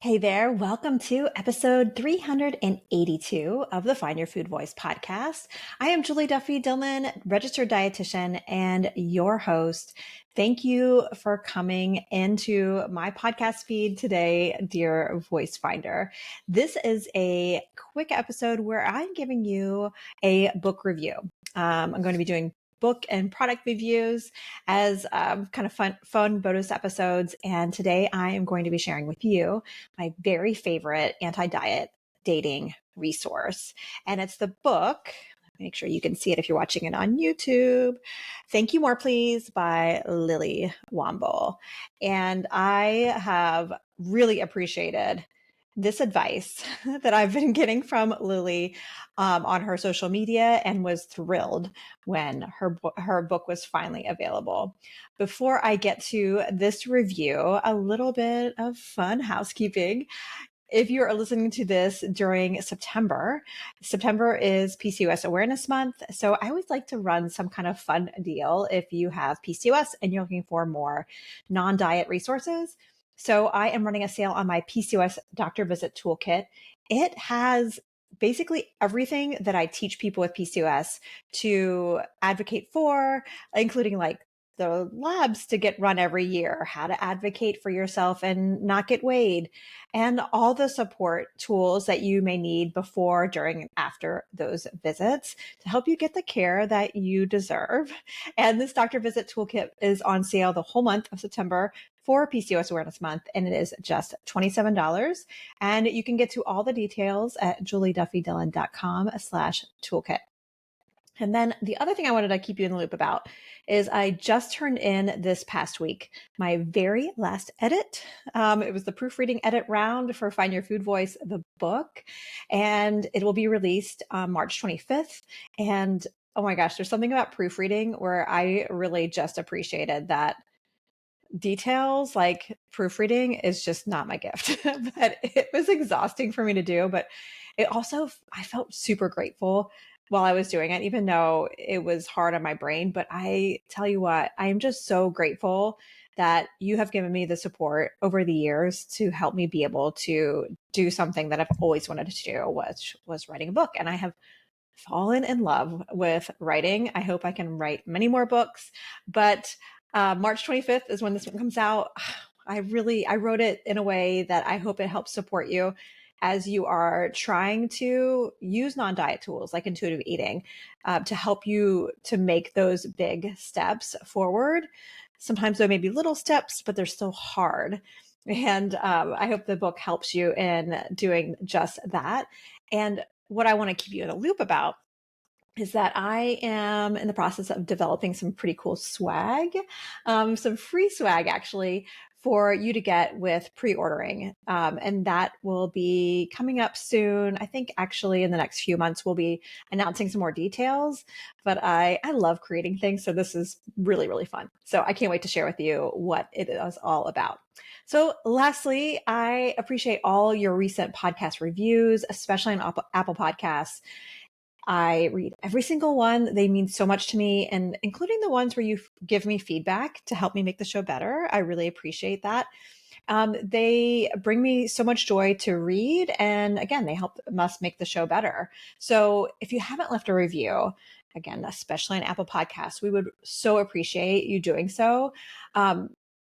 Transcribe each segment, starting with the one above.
Hey there, welcome to episode 382 of the Find Your Food Voice podcast. I am Julie Duffy Dillon, registered dietitian and your host. Thank you for coming into my podcast feed today, dear Voice Finder. This is a quick episode where I'm giving you a book review. I'm going to be doing book and product reviews as kind of fun bonus episodes. And today I am going to be sharing with you my very favorite anti-diet dating resource. And it's the book. Make sure you can see it if you're watching it on YouTube. Thank You More Please by Lily Womble. And I have really appreciated this advice that I've been getting from Lily on her social media and was thrilled when her book was finally available. Before I get to this review, a little bit of fun housekeeping. If you are listening to this during September is PCOS Awareness Month. So I always like to run some kind of fun deal if you have PCOS and you're looking for more non-diet resources. So I am running a sale on my PCOS Doctor Visit Toolkit. It has basically everything that I teach people with PCOS to advocate for, including like the labs to get run every year, how to advocate for yourself and not get weighed, and all the support tools that you may need before, during, and after those visits to help you get the care that you deserve. And this Doctor Visit Toolkit is on sale the whole month of September for PCOS Awareness Month, and it is just $27. And you can get to all the details at julieduffydillon.com/toolkit. And then the other thing I wanted to keep you in the loop about is I just turned in this past week my very last edit. It was the proofreading edit round for Find Your Food Voice, the book, and it will be released on March 25th. And oh my gosh, there's something about proofreading where I really just appreciated that details like proofreading is just not my gift. But it was exhausting for me to do, but it also, I felt super grateful while I was doing it, even though it was hard on my brain. But I tell you what, I am just so grateful that you have given me the support over the years to help me be able to do something that I've always wanted to do, which was writing a book. And I have fallen in love with writing. I hope I can write many more books, but March 25th is when this one comes out. I wrote it in a way that I hope it helps support you as you are trying to use non-diet tools like intuitive eating to help you to make those big steps forward. Sometimes there may be little steps, but they're still hard. And I hope the book helps you in doing just that. And what I want to keep you in a loop about is that I am in the process of developing some pretty cool swag, some free swag actually, for you to get with pre-ordering. And that will be coming up soon. I think actually in the next few months, we'll be announcing some more details, but I love creating things. So this is really, really fun. So I can't wait to share with you what it is all about. So lastly, I appreciate all your recent podcast reviews, especially on Apple Podcasts. I read every single one. They mean so much to me, and including the ones where you give me feedback to help me make the show better. I really appreciate that. They bring me so much joy to read. And again, they help us make the show better. So if you haven't left a review, again, especially on Apple Podcasts, we would so appreciate you doing so.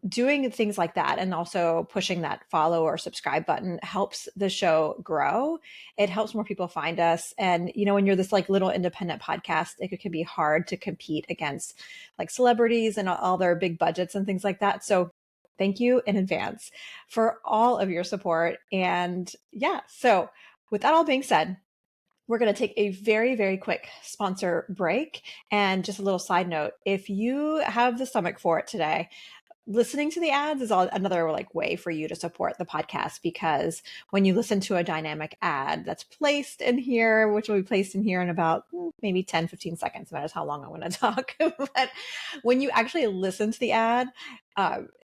Doing things like that and also pushing that follow or subscribe button helps the show grow. It helps more people find us. And, you know, when you're this like little independent podcast, it can be hard to compete against like celebrities and all their big budgets and things like that. So thank you in advance for all of your support. And yeah, so with that all being said, we're going to take a very, very quick sponsor break. And just a little side note, if you have the stomach for it today, listening to the ads is another like way for you to support the podcast, because when you listen to a dynamic ad that's placed in here, which will be placed in here in about maybe 10, 15 seconds, matters how long I want to talk. But when you actually listen to the ad,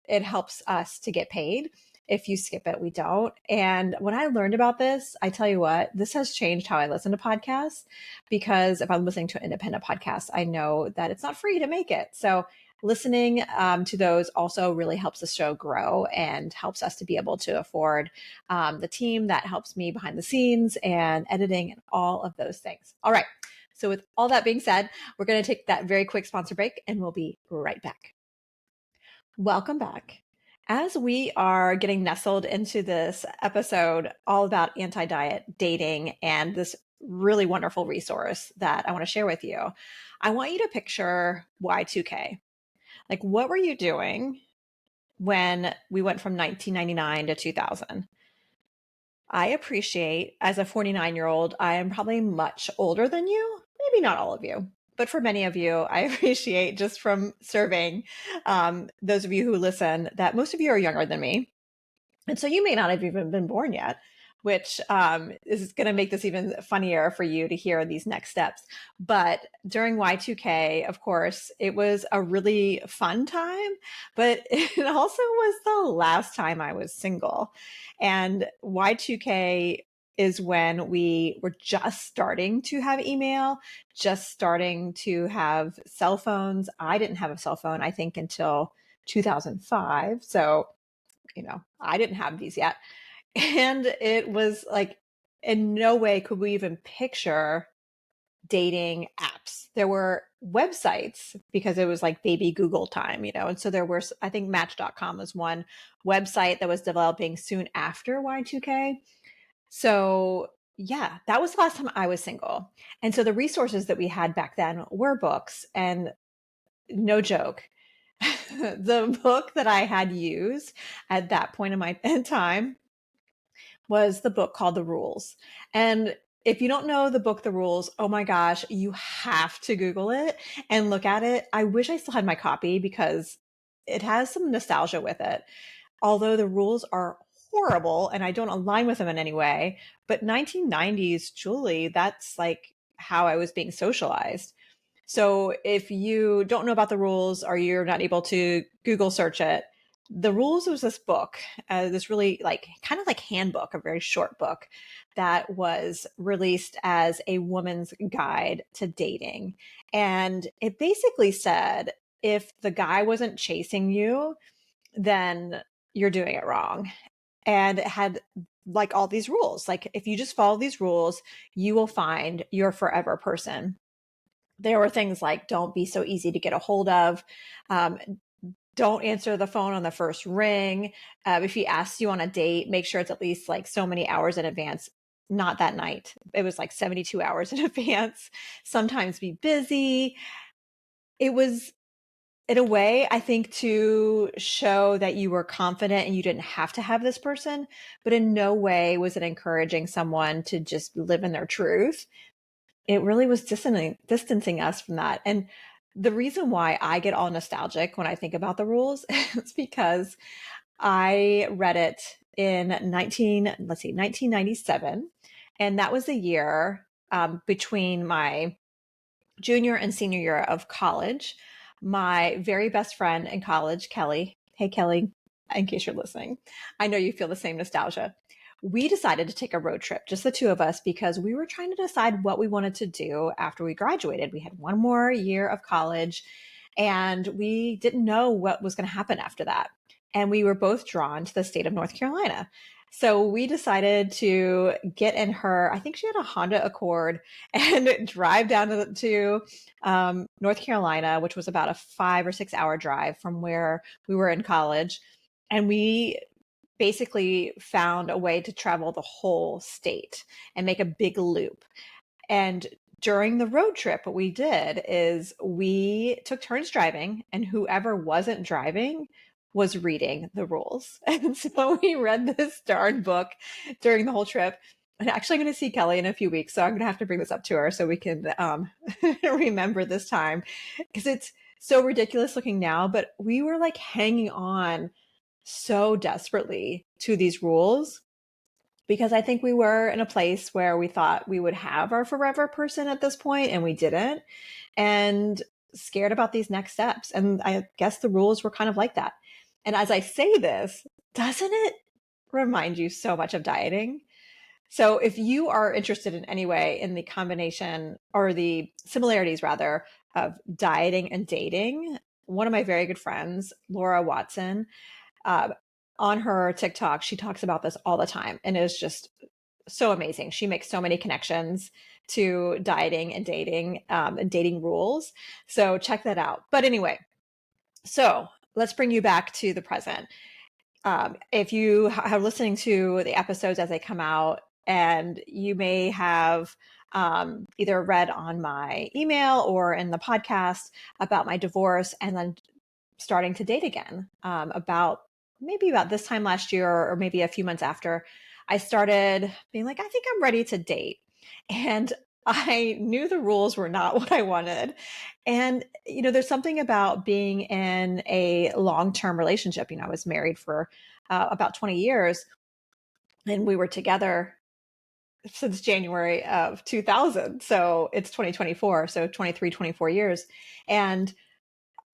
it helps us to get paid. If you skip it, we don't. And when I learned about this, I tell you what, this has changed how I listen to podcasts, because if I'm listening to an independent podcast, I know that it's not free to make it. So listening to those also really helps the show grow and helps us to be able to afford the team that helps me behind the scenes and editing and all of those things. All right. So with all that being said, we're going to take that very quick sponsor break and we'll be right back. Welcome back. As we are getting nestled into this episode all about anti-diet dating and this really wonderful resource that I want to share with you, I want you to picture Y2K. Like, what were you doing when we went from 1999 to 2000? I appreciate, as a 49-year-old, I am probably much older than you, maybe not all of you, but for many of you, I appreciate just from surveying those of you who listen that most of you are younger than me. And so you may not have even been born yet, which is going to make this even funnier for you to hear these next steps. But during Y2K, of course, it was a really fun time, but it also was the last time I was single. And Y2K is when we were just starting to have email, just starting to have cell phones. I didn't have a cell phone, I think, until 2005. So I didn't have these yet. And it was like, in no way could we even picture dating apps. There were websites because it was like baby Google time, and so there were, I think Match.com was one website that was developing soon after Y2K. So yeah, that was the last time I was single. And so the resources that we had back then were books, and no joke, the book that I had used at that point in my time was the book called The Rules. And if you don't know the book, The Rules, oh my gosh, you have to Google it and look at it. I wish I still had my copy because it has some nostalgia with it. Although the rules are horrible and I don't align with them in any way, but 1990s, Julie, that's like how I was being socialized. So if you don't know about the rules or you're not able to Google search it, the rules was this book, this really kind of like handbook, a very short book that was released as a woman's guide to dating. And it basically said, if the guy wasn't chasing you, then you're doing it wrong. And it had like all these rules. Like, if you just follow these rules, you will find your forever person. There were things like, don't be so easy to get a hold of. Don't answer the phone on the first ring. If he asks you on a date, make sure it's at least like so many hours in advance. Not that night. It was like 72 hours in advance. Sometimes be busy. It was, in a way, I think, to show that you were confident and you didn't have to have this person, but in no way was it encouraging someone to just live in their truth. It really was distancing us from that. And the reason why I get all nostalgic when I think about the rules is because I read it in 1997. And that was the year between my junior and senior year of college. My very best friend in college, Kelly. Hey, Kelly, in case you're listening, I know you feel the same nostalgia. We decided to take a road trip, just the two of us, because we were trying to decide what we wanted to do after we graduated. We had one more year of college and we didn't know what was going to happen after that. And we were both drawn to the state of North Carolina. So we decided to get in her, I think she had a Honda Accord, and drive down to North Carolina, which was about a 5 or 6 hour drive from where we were in college. And we basically found a way to travel the whole state and make a big loop. And during the road trip, what we did is we took turns driving, and whoever wasn't driving was reading the rules. And so we read this darn book during the whole trip. And actually, I'm going to see Kelly in a few weeks, so I'm going to have to bring this up to her so we can remember this time, because it's so ridiculous looking now. But we were like hanging on so desperately to these rules because I think we were in a place where we thought we would have our forever person at this point, and we didn't, and scared about these next steps. And I guess the rules were kind of like that. And as I say this, doesn't it remind you so much of dieting? So if you are interested in any way in the combination or the similarities rather of dieting and dating, one of my very good friends, Laura Watson, uh, on her TikTok, she talks about this all the time, and it is just so amazing. She makes so many connections to dieting and dating rules. So check that out. But anyway, so let's bring you back to the present. If you are listening to the episodes as they come out, and you may have either read on my email or in the podcast about my divorce and then starting to date again, maybe about this time last year or maybe a few months after, I started being like, I think I'm ready to date. And I knew the rules were not what I wanted. And, there's something about being in a long-term relationship. I was married for about 20 years, and we were together since January of 2000. So it's 2024. So 23, 24 years. And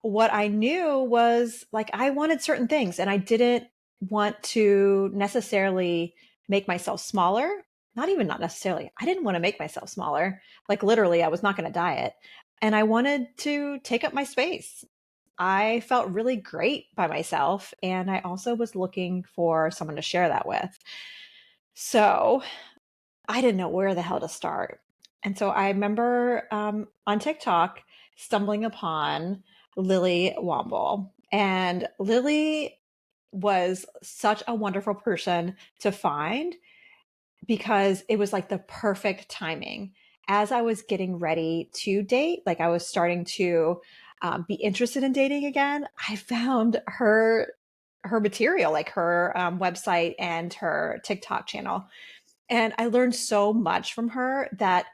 what I knew was like, I wanted certain things, and I didn't want to necessarily make myself smaller. Not necessarily. I didn't want to make myself smaller. Like literally, I was not going to diet. And I wanted to take up my space. I felt really great by myself. And I also was looking for someone to share that with. So I didn't know where the hell to start. And so I remember on TikTok stumbling upon Lily Womble. And Lily was such a wonderful person to find because it was like the perfect timing. As I was getting ready to date, like I was starting to be interested in dating again, I found her material, like her website and her TikTok channel. And I learned so much from her that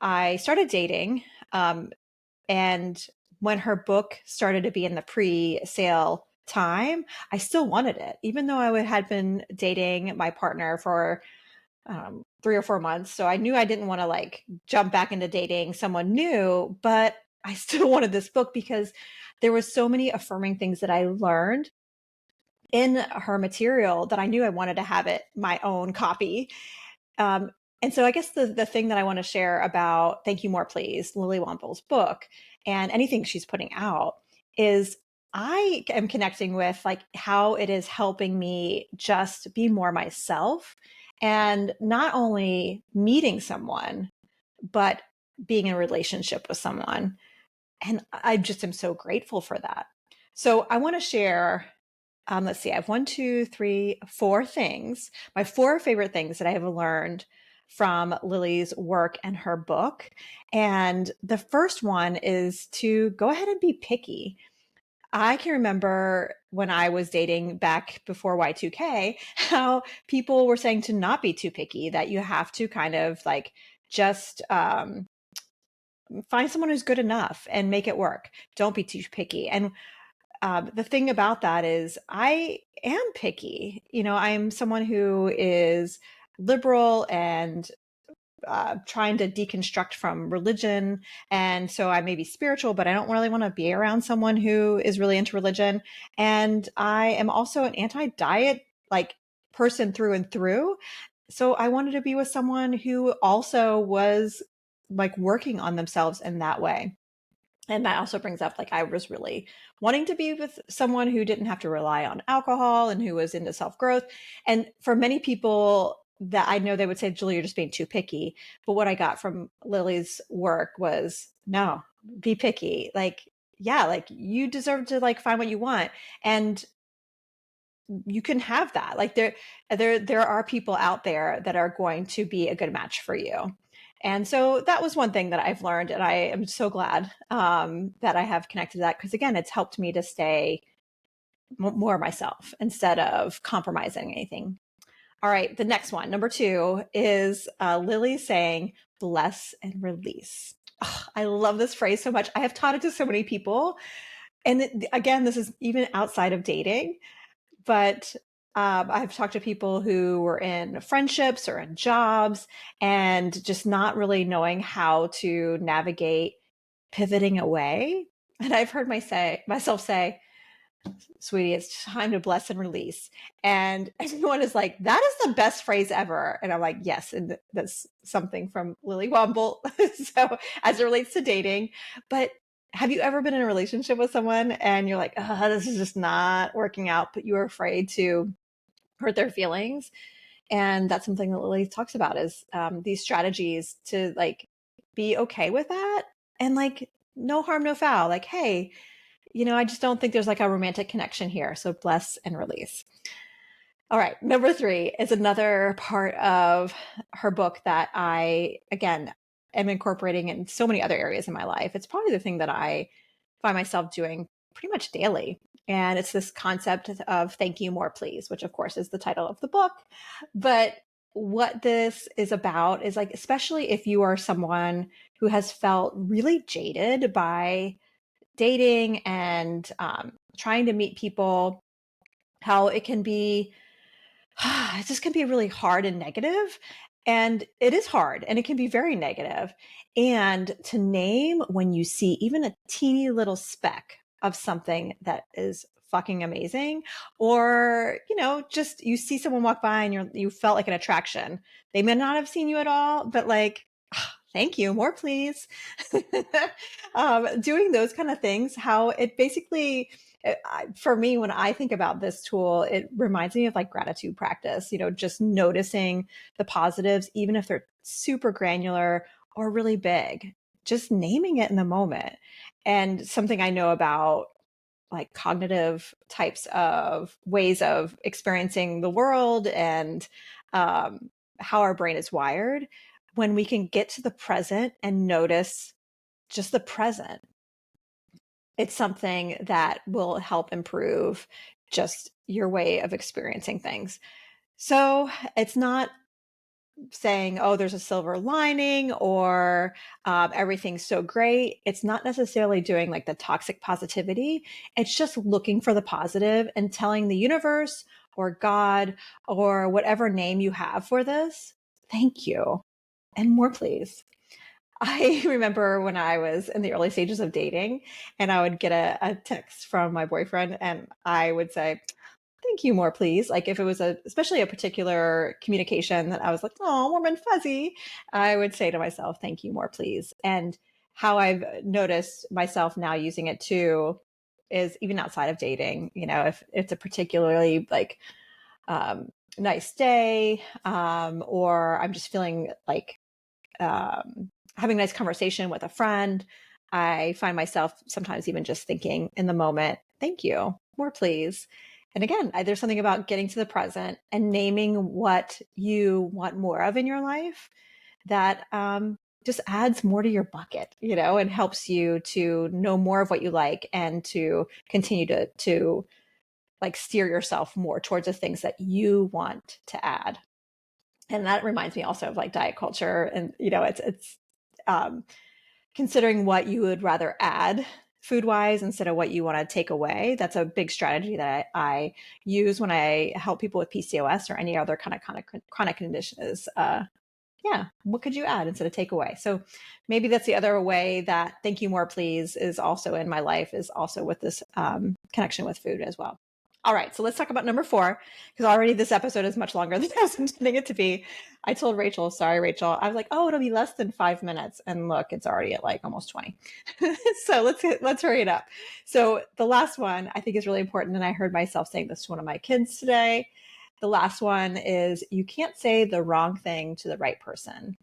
I started dating. And when her book started to be in the pre-sale time, I still wanted it, even though had been dating my partner for 3 or 4 months. So I knew I didn't want to like jump back into dating someone new, but I still wanted this book because there was so many affirming things that I learned in her material that I knew I wanted to have it my own copy. Um, and so I guess the thing that I want to share about Thank You More Please, Lily Womble's book, and anything she's putting out is I am connecting with like how it is helping me just be more myself, and not only meeting someone, but being in a relationship with someone. And I just am so grateful for that. So I want to share, let's see, I have 4 things, my 4 favorite things that I have learned from Lily's work and her book. And the first one is to go ahead and be picky. I can remember when I was dating back before Y2K, how people were saying to not be too picky, that you have to kind of like just find someone who's good enough and make it work. Don't be too picky. And the thing about that is I am picky. I'm someone who is liberal and trying to deconstruct from religion. And so I may be spiritual, but I don't really want to be around someone who is really into religion. And I am also an anti-diet like person through and through. So I wanted to be with someone who also was like working on themselves in that way. And that also brings up like I was really wanting to be with someone who didn't have to rely on alcohol and who was into self-growth. And for many people that I know, they would say, Julie, you're just being too picky. But what I got from Lily's work was, no, be picky. Like, yeah, like you deserve to like find what you want. And you can have that. Like there are people out there that are going to be a good match for you. And so that was one thing that I've learned, and I am so glad that I have connected to that, because again, it's helped me to stay more myself instead of compromising anything. All right, the next one, number 2, is Lily saying, bless and release. Oh, I love this phrase so much. I have taught it to so many people. And again, this is even outside of dating, but I've talked to people who were in friendships or in jobs and just not really knowing how to navigate pivoting away. And I've heard myself say, sweetie, it's time to bless and release. And everyone is like, that is the best phrase ever. And I'm like, yes. And that's something from Lily Womble. So as it relates to dating, but have you ever been in a relationship with someone and you're like, oh, this is just not working out, but you're afraid to hurt their feelings? And that's something that Lily talks about is these strategies to like be okay with that and like no harm, no foul. Like, hey, I just don't think there's like a romantic connection here. So bless and release. All right. Number 3 is another part of her book that I, again, am incorporating in so many other areas in my life. It's probably the thing that I find myself doing pretty much daily. And it's this concept of thank you, more please, which of course is the title of the book. But what this is about is like, especially if you are someone who has felt really jaded by dating and trying to meet people, how it can be it just can be really hard and negative. And it is hard and it can be very negative. And to name when you see even a teeny little speck of something that is fucking amazing, or, just you see someone walk by and you felt like an attraction. They may not have seen you at all, but like, thank you, more please. Doing those kind of things, how it basically, for me, when I think about this tool, it reminds me of like gratitude practice, just noticing the positives, even if they're super granular or really big, just naming it in the moment. And something I know about like cognitive types of ways of experiencing the world and how our brain is wired, when we can get to the present and notice just the present, it's something that will help improve just your way of experiencing things. So it's not saying, oh, there's a silver lining or everything's so great. It's not necessarily doing like the toxic positivity. It's just looking for the positive and telling the universe or God or whatever name you have for this, thank you and more please. I remember when I was in the early stages of dating and I would get a text from my boyfriend and I would say, thank you, more please. Like if it was especially a particular communication that I was like, oh, warm and fuzzy, I would say to myself, thank you, more please. And how I've noticed myself now using it too is even outside of dating, if it's a particularly like nice day, or I'm just feeling like having a nice conversation with a friend, I find myself sometimes even just thinking in the moment, thank you, more please. And again, there's something about getting to the present and naming what you want more of in your life that just adds more to your bucket, and helps you to know more of what you like and to continue to like steer yourself more towards the things that you want to add. And that reminds me also of like diet culture and, it's considering what you would rather add food wise instead of what you want to take away. That's a big strategy that I use when I help people with PCOS or any other kind of chronic condition is, what could you add instead of take away? So maybe that's the other way that thank you, more please is also in my life, is also with this connection with food as well. All right, so let's talk about number 4, because already this episode is much longer than I was intending it to be. I told Rachel, sorry, Rachel, I was like, oh, it'll be less than 5 minutes. And look, it's already at like almost 20. So let's hurry it up. So the last one I think is really important. And I heard myself saying this to one of my kids today. The last one is you can't say the wrong thing to the right person.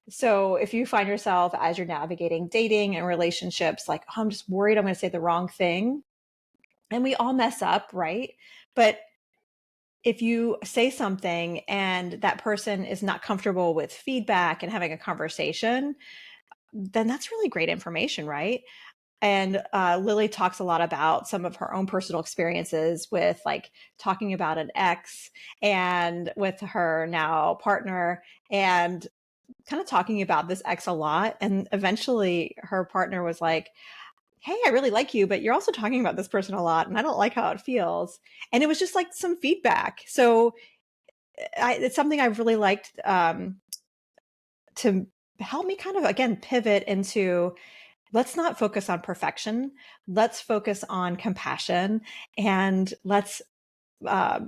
So if you find yourself as you're navigating dating and relationships, like, oh, I'm just worried I'm going to say the wrong thing. And we all mess up, right? But if you say something and that person is not comfortable with feedback and having a conversation, then that's really great information, right? And Lily talks a lot about some of her own personal experiences with like talking about an ex and with her now partner and kind of talking about this ex a lot. And eventually her partner was like, hey, I really like you, but you're also talking about this person a lot and I don't like how it feels. And it was just like some feedback. So it's something I've really liked to help me kind of, again, pivot into let's not focus on perfection. Let's focus on compassion and let's uh,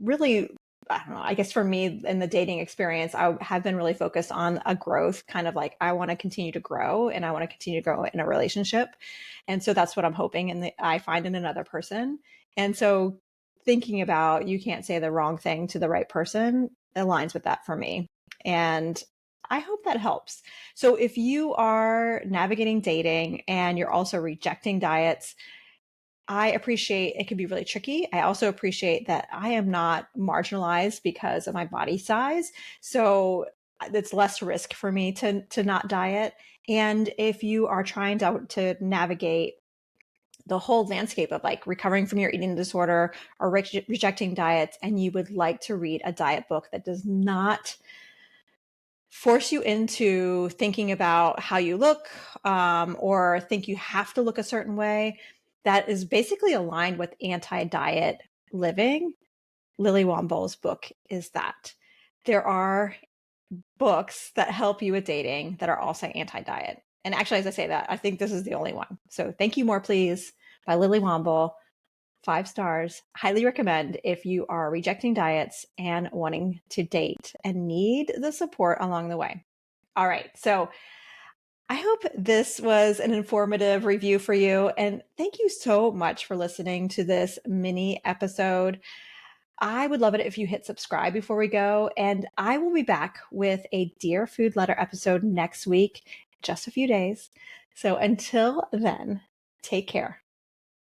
really I don't know, I guess for me in the dating experience, I have been really focused on a growth, kind of like I want to continue to grow and I want to continue to grow in a relationship. And so that's what I'm hoping and I find in another person. And so thinking about you can't say the wrong thing to the right person aligns with that for me. And I hope that helps. So if you are navigating dating and you're also rejecting diets, I appreciate it can be really tricky. I also appreciate that I am not marginalized because of my body size. So it's less risk for me to not diet. And if you are trying to navigate the whole landscape of like recovering from your eating disorder or rejecting diets, and you would like to read a diet book that does not force you into thinking about how you look or think you have to look a certain way, that is basically aligned with anti-diet living, Lily Womble's book is that. There are books that help you with dating that are also anti-diet. And actually, as I say that, I think this is the only one. So Thank You More Please by Lily Womble, 5 stars. Highly recommend if you are rejecting diets and wanting to date and need the support along the way. All right. So I hope this was an informative review for you. And thank you so much for listening to this mini episode. I would love it if you hit subscribe before we go. And I will be back with a Dear Food Letter episode next week, just a few days. So until then, take care.